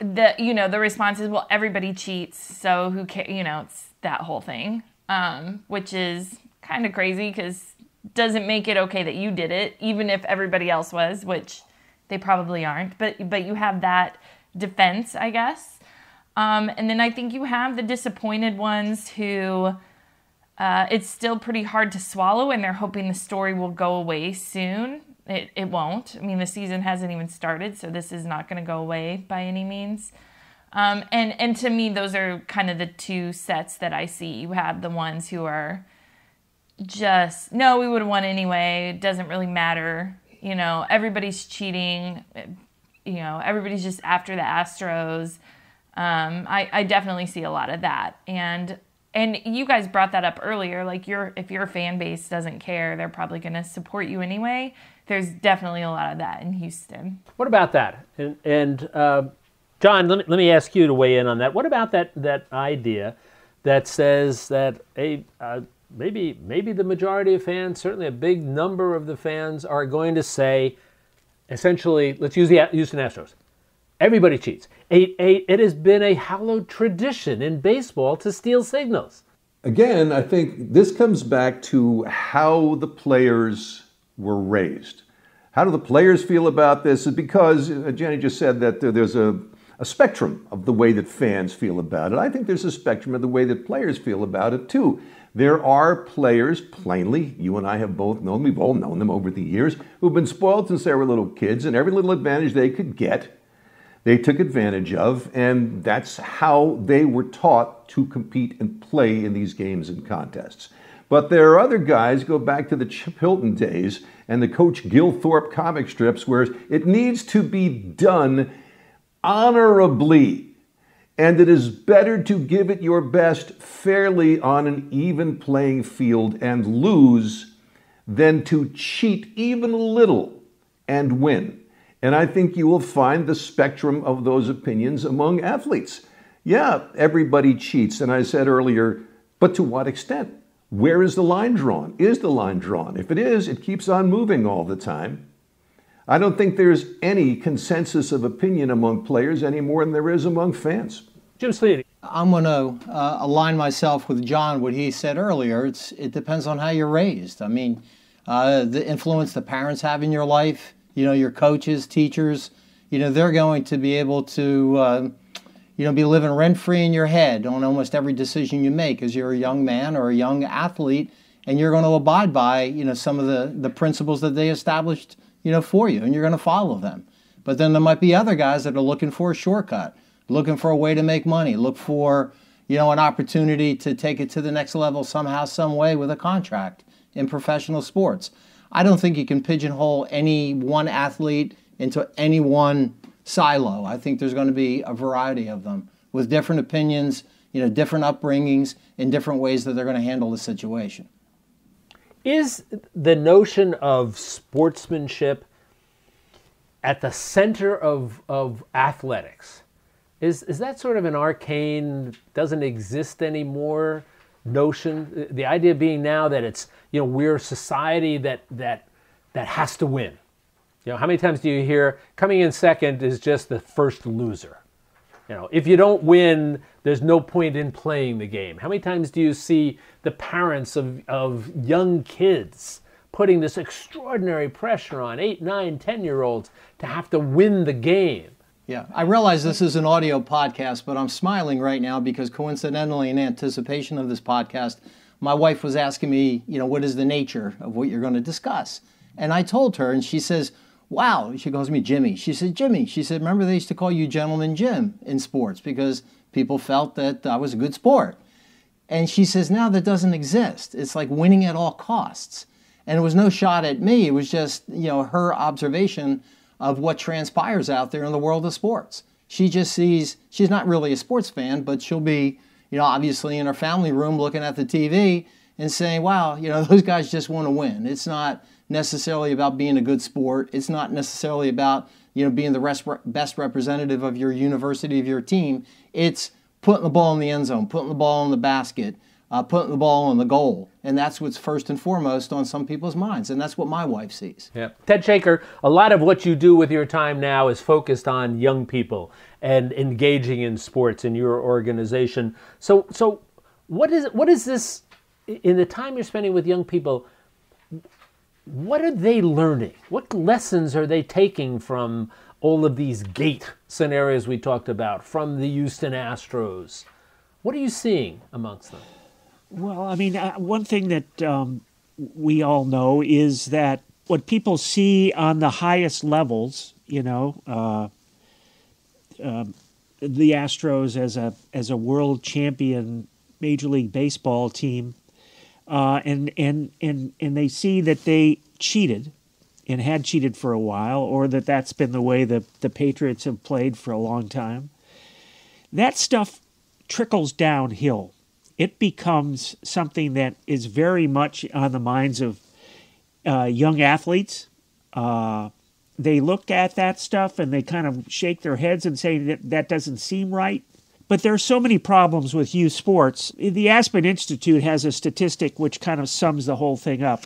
the response is, well, everybody cheats, so who cares? It's that whole thing, which is kind of crazy because doesn't make it okay that you did it, even if everybody else was, which they probably aren't. But you have that defense, I guess. And then I think you have the disappointed ones who it's still pretty hard to swallow, and they're hoping the story will go away soon. It won't. I mean, the season hasn't even started, so this is not going to go away by any means. And to me, those are kind of the two sets that I see. You have the ones who are just, no, we would have won anyway. It doesn't really matter. Everybody's cheating. Everybody's just after the Astros. I definitely see a lot of that. And you guys brought that up earlier. Like, if your fan base doesn't care, they're probably going to support you anyway. There's definitely a lot of that in Houston. What about that? And John, let me ask you to weigh in on that. What about that idea that says that maybe the majority of fans, certainly a big number of the fans, are going to say, essentially, let's use the Houston Astros. Everybody cheats. It has been a hallowed tradition in baseball to steal signals. Again, I think this comes back to how the players were raised. How do the players feel about this? Because Jenny just said that there's a spectrum of the way that fans feel about it. I think there's a spectrum of the way that players feel about it too. There are players, plainly, you and I have both known, we've all known them over the years, who've been spoiled since they were little kids, and every little advantage they could get, they took advantage of, and that's how they were taught to compete and play in these games and contests. But there are other guys, go back to the Chip Hilton days and the Coach Gil Thorpe comic strips, where it needs to be done honorably. And it is better to give it your best fairly on an even playing field and lose than to cheat even a little and win. And I think you will find the spectrum of those opinions among athletes. Yeah, everybody cheats. And I said earlier, but to what extent? Where is the line drawn? Is the line drawn? If it is, it keeps on moving all the time. I don't think there's any consensus of opinion among players any more than there is among fans. Jim Sweeney. I'm going to align myself with John, what he said earlier. It depends on how you're raised. I mean, the influence the parents have in your life, your coaches, teachers, they're going to be able to, be living rent-free in your head on almost every decision you make as you're a young man or a young athlete, and you're going to abide by, some of the principles that they established, for you, and you're going to follow them. But then there might be other guys that are looking for a shortcut, looking for a way to make money, look for, an opportunity to take it to the next level somehow, some way with a contract in professional sports. I don't think you can pigeonhole any one athlete into any one silo. I think there's going to be a variety of them with different opinions, different upbringings, in different ways that they're going to handle the situation. Is the notion of sportsmanship at the center of athletics? Is that sort of an arcane, doesn't exist anymore notion? The idea being now that it's, we're a society that has to win. How many times do you hear coming in second is just the first loser? If you don't win, there's no point in playing the game. How many times do you see the parents of young kids putting this extraordinary pressure on 8, 9, 10-year-olds to have to win the game? Yeah, I realize this is an audio podcast, but I'm smiling right now because coincidentally, in anticipation of this podcast, my wife was asking me, what is the nature of what you're going to discuss? And I told her, and she says, wow, she calls me Jimmy. She said, Jimmy, she said, remember they used to call you Gentleman Jim in sports because people felt that I was a good sport. And she says, now that doesn't exist. It's like winning at all costs. And it was no shot at me. It was just, her observation of what transpires out there in the world of sports. She just sees, she's not really a sports fan, but she'll be, obviously in her family room looking at the TV and saying, wow, those guys just want to win. It's not necessarily about being a good sport. It's not necessarily about, being the best representative of your university, of your team. It's putting the ball in the end zone, putting the ball in the basket, putting the ball on the goal. And that's what's first and foremost on some people's minds. And that's what my wife sees. Yeah. Ted Shaker, a lot of what you do with your time now is focused on young people and engaging in sports in your organization. So what is this, in the time you're spending with young people, what are they learning? What lessons are they taking from all of these gate scenarios we talked about, from the Houston Astros? What are you seeing amongst them? Well, I mean, one thing that we all know is that what people see on the highest levels, the Astros as a world champion Major League Baseball team, and they see that they cheated and had cheated for a while, or that's been the way the Patriots have played for a long time. That stuff trickles downhill. It becomes something that is very much on the minds of young athletes. They look at that stuff and they kind of shake their heads and say that doesn't seem right. But there are so many problems with youth sports. The Aspen Institute has a statistic which kind of sums the whole thing up.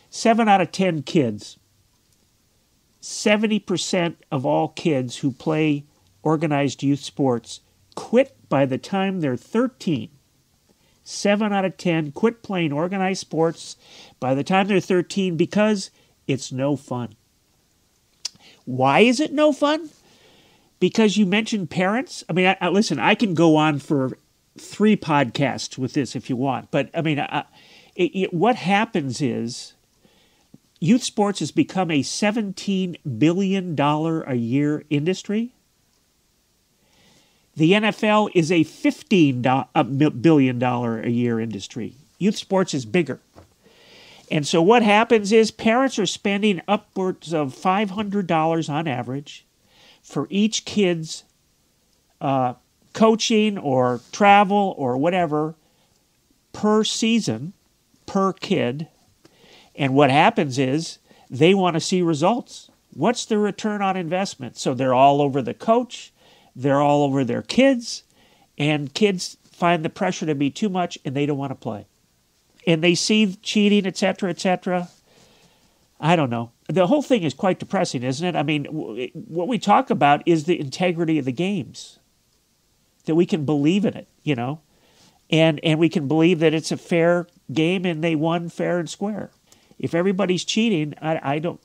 7 out of 10 kids, 70% of all kids who play organized youth sports quit by the time they're 13. 7 out of 10 quit playing organized sports by the time they're 13 because it's no fun. Why is it no fun? Because you mentioned parents. I mean, listen, I can go on for 3 podcasts with this if you want. But, I mean, what happens is youth sports has become a $17 billion a year industry. The NFL is a $15 billion a year industry. Youth sports is bigger. And so what happens is parents are spending upwards of $500 on average for each kid's coaching or travel or whatever per season, per kid. And what happens is they want to see results. What's the return on investment? So they're all over the coach. They're all over their kids, and kids find the pressure to be too much, and they don't want to play. And they see cheating, et cetera, et cetera. I don't know. The whole thing is quite depressing, isn't it? I mean, what we talk about is the integrity of the games, that we can believe in it, and we can believe that it's a fair game and they won fair and square. If everybody's cheating, I don't,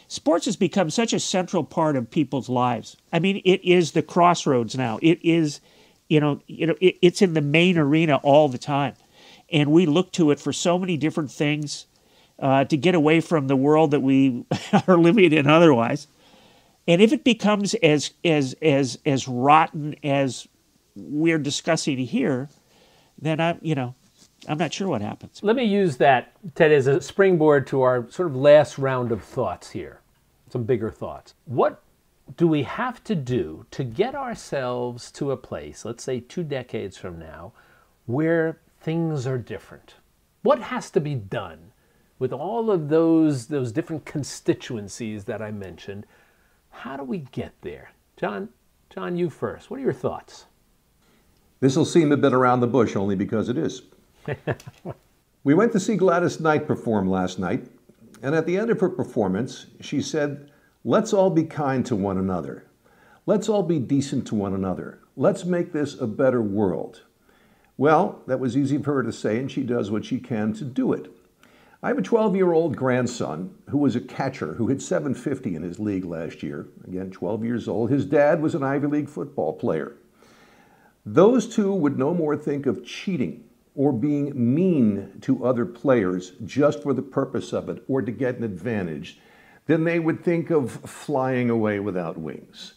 Sports has become such a central part of people's lives. I mean, it is the crossroads now. It is, it's in the main arena all the time. And we look to it for so many different things to get away from the world that we are living in otherwise. And if it becomes as rotten as we're discussing here, then I'm not sure what happens. Let me use that, Ted, as a springboard to our sort of last round of thoughts here, some bigger thoughts. What do we have to do to get ourselves to a place, let's say 2 decades from now, where things are different? What has to be done with all of those different constituencies that I mentioned? How do we get there? John, you first. What are your thoughts? This will seem a bit around the bush, only because it is. We went to see Gladys Knight perform last night, and at the end of her performance, she said, "Let's all be kind to one another. Let's all be decent to one another. Let's make this a better world." Well, that was easy for her to say, and she does what she can to do it. I have a 12-year-old grandson who was a catcher who hit .750 in his league last year. Again, 12 years old. His dad was an Ivy League football player. Those two would no more think of cheating or being mean to other players just for the purpose of it or to get an advantage than they would think of flying away without wings.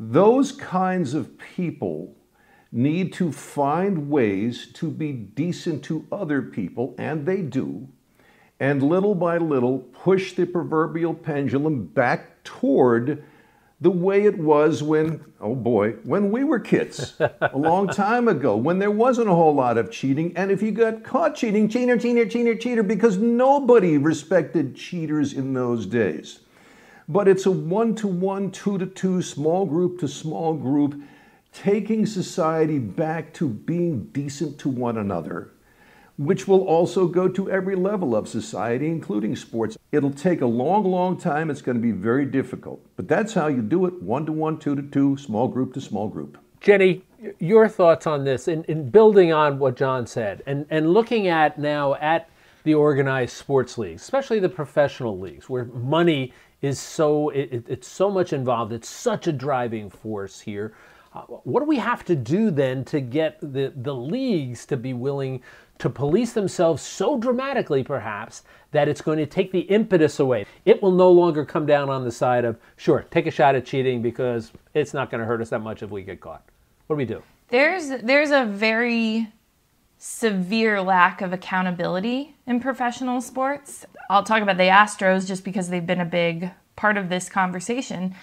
Those kinds of people need to find ways to be decent to other people, and they do, and little by little push the proverbial pendulum back toward the way it was when we were kids, a long time ago, when there wasn't a whole lot of cheating. And if you got caught cheating, cheater, because nobody respected cheaters in those days. But it's a 1-to-1, 2-to-2, small group to small group taking society back to being decent to one another, which will also go to every level of society, including sports. It'll take a long, long time. It's going to be very difficult. But that's how you do it, 1-to-1, 2-to-2, small group to small group. Jenny, your thoughts on this, in building on what John said, and looking at now at the organized sports leagues, especially the professional leagues, where money is it's so much involved. It's such a driving force here. What do we have to do then to get the leagues to be willing to police themselves so dramatically, perhaps, that it's going to take the impetus away? It will no longer come down on the side of, sure, take a shot at cheating because it's not going to hurt us that much if we get caught. What do we do? There's a very severe lack of accountability in professional sports. I'll talk about the Astros just because they've been a big part of this conversation.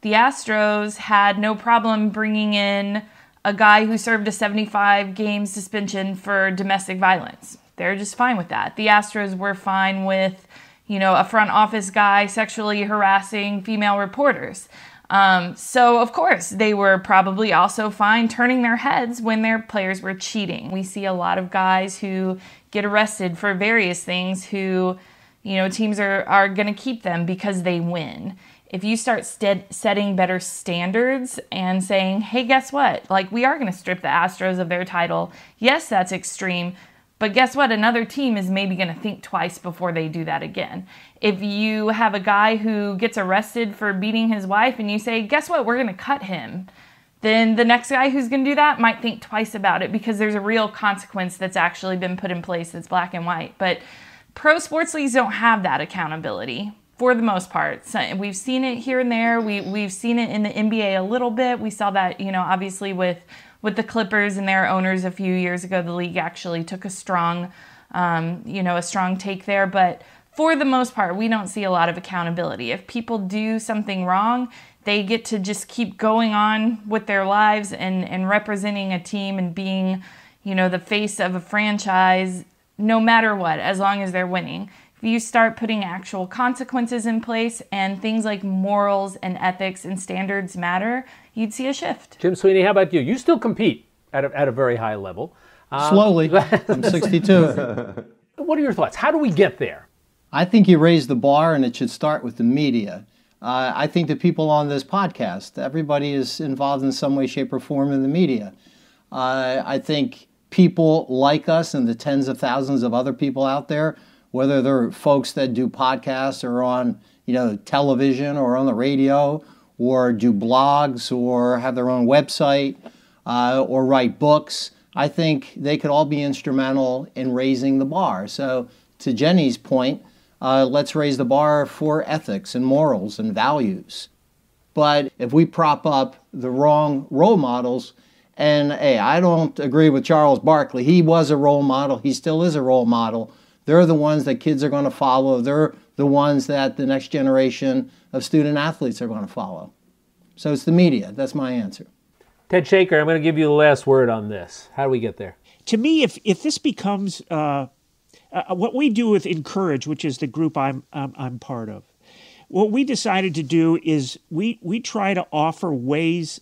The Astros had no problem bringing in a guy who served a 75-game suspension for domestic violence. They're just fine with that. The Astros were fine with, a front office guy sexually harassing female reporters. So, of course, they were probably also fine turning their heads when their players were cheating. We see a lot of guys who get arrested for various things who, teams are going to keep them because they win. If you start setting better standards and saying, hey, guess what? We are going to strip the Astros of their title. Yes, that's extreme. But guess what? Another team is maybe going to think twice before they do that again. If you have a guy who gets arrested for beating his wife and you say, guess what? We're going to cut him. Then the next guy who's going to do that might think twice about it because there's a real consequence that's actually been put in place that's black and white. But pro sports leagues don't have that accountability for the most part. So we've seen it here and there. We've seen it in the NBA a little bit. We saw that, obviously with the Clippers and their owners a few years ago. The league actually took a strong take there. But for the most part, we don't see a lot of accountability. If people do something wrong, they get to just keep going on with their lives and representing a team and being, the face of a franchise no matter what, as long as they're winning. If you start putting actual consequences in place and things like morals and ethics and standards matter, you'd see a shift. Jim Sweeney, how about you? You still compete at a very high level. Slowly. I'm 62. What are your thoughts? How do we get there? I think you raise the bar, and it should start with the media. I think the people on this podcast, everybody is involved in some way, shape, or form in the media. I think people like us and the tens of thousands of other people out there, whether they're folks that do podcasts or on television or on the radio or do blogs or have their own website or write books, I think they could all be instrumental in raising the bar. So to Jenny's point, let's raise the bar for ethics and morals and values. But if we prop up the wrong role models, and hey, I don't agree with Charles Barkley. He was a role model. He still is a role model. They're the ones that kids are going to follow. They're the ones that the next generation of student athletes are going to follow. So it's the media. That's my answer. Ted Shaker, I'm going to give you the last word on this. How do we get there? To me, if this becomes what we do with Encourage, which is the group I'm part of, what we decided to do is we try to offer ways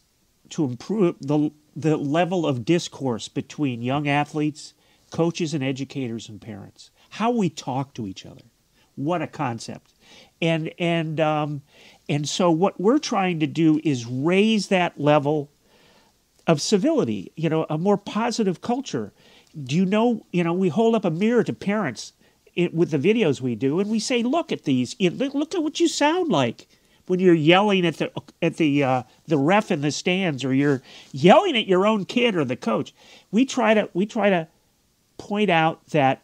to improve the level of discourse between young athletes, coaches and educators and parents. How we talk to each other. What a concept. And so what we're trying to do is raise that level of civility, a more positive culture. We hold up a mirror to parents with the videos we do, and we say, look at these. Look at what you sound like when you're yelling at the ref in the stands, or you're yelling at your own kid or the coach. We try to point out that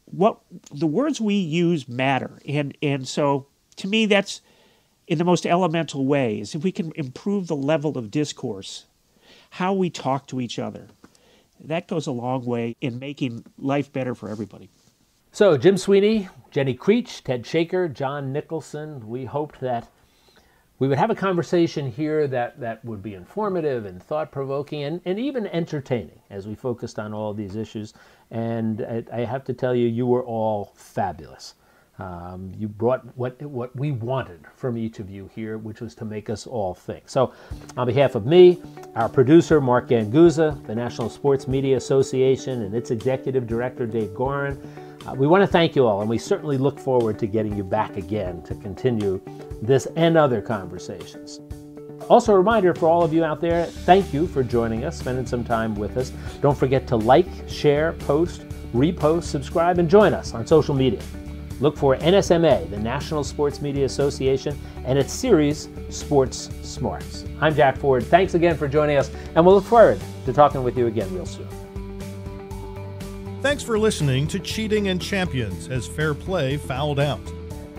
what the words we use matter, and so to me that's in the most elemental ways. If we can improve the level of discourse, how we talk to each other, that goes a long way in making life better for everybody. So Jim Sweeney, Jenny Creech, Ted Shaker, John Nicholson, we hoped that we would have a conversation here that would be informative and thought-provoking and even entertaining as we focused on all these issues. And I have to tell you, you were all fabulous. You brought what we wanted from each of you here, which was to make us all think. So on behalf of me, our producer, Mark Ganguzza, the National Sports Media Association, and its executive director, Dave Gorin, we want to thank you all, and we certainly look forward to getting you back again to continue this and other conversations. Also, a reminder for all of you out there, thank you for joining us, spending some time with us. Don't forget to like, share, post, repost, subscribe, and join us on social media. Look for NSMA, the National Sports Media Association, and its series, Sports Smarts. I'm Jack Ford. Thanks again for joining us, and we'll look forward to talking with you again real soon. Thanks for listening to Cheating and Champions as Fair Play Fouled Out.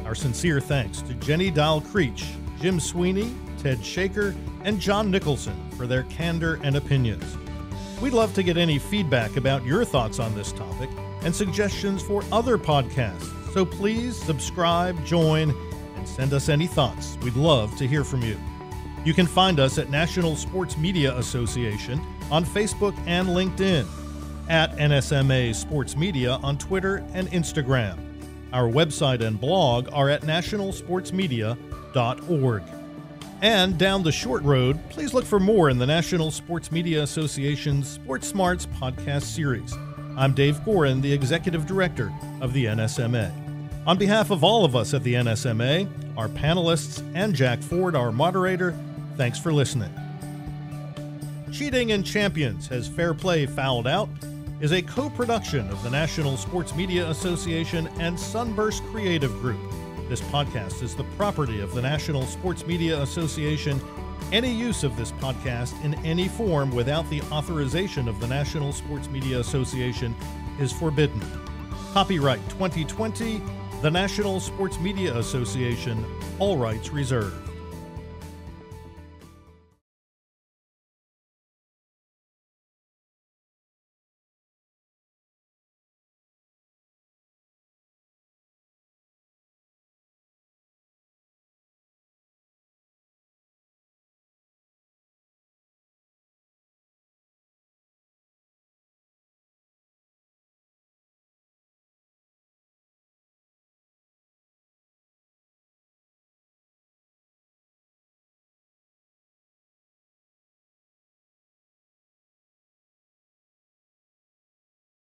Our sincere thanks to Jenny Dahl Creech, Jim Sweeney, Ted Shaker, and John Nicholson for their candor and opinions. We'd love to get any feedback about your thoughts on this topic and suggestions for other podcasts. So please subscribe, join, and send us any thoughts. We'd love to hear from you. You can find us at National Sports Media Association on Facebook and LinkedIn, at NSMA Sports Media on Twitter and Instagram. Our website and blog are at nationalsportsmedia.org. And down the short road, please look for more in the National Sports Media Association's Sports Smarts podcast series. I'm Dave Gorin, the Executive Director of the NSMA. On behalf of all of us at the NSMA, our panelists, and Jack Ford, our moderator, thanks for listening. Cheating and Champions Has Fair Play Fouled Out is a co-production of the National Sports Media Association and Sunburst Creative Group. This podcast is the property of the National Sports Media Association. Any use of this podcast in any form without the authorization of the National Sports Media Association is forbidden. Copyright 2020, the National Sports Media Association, all rights reserved.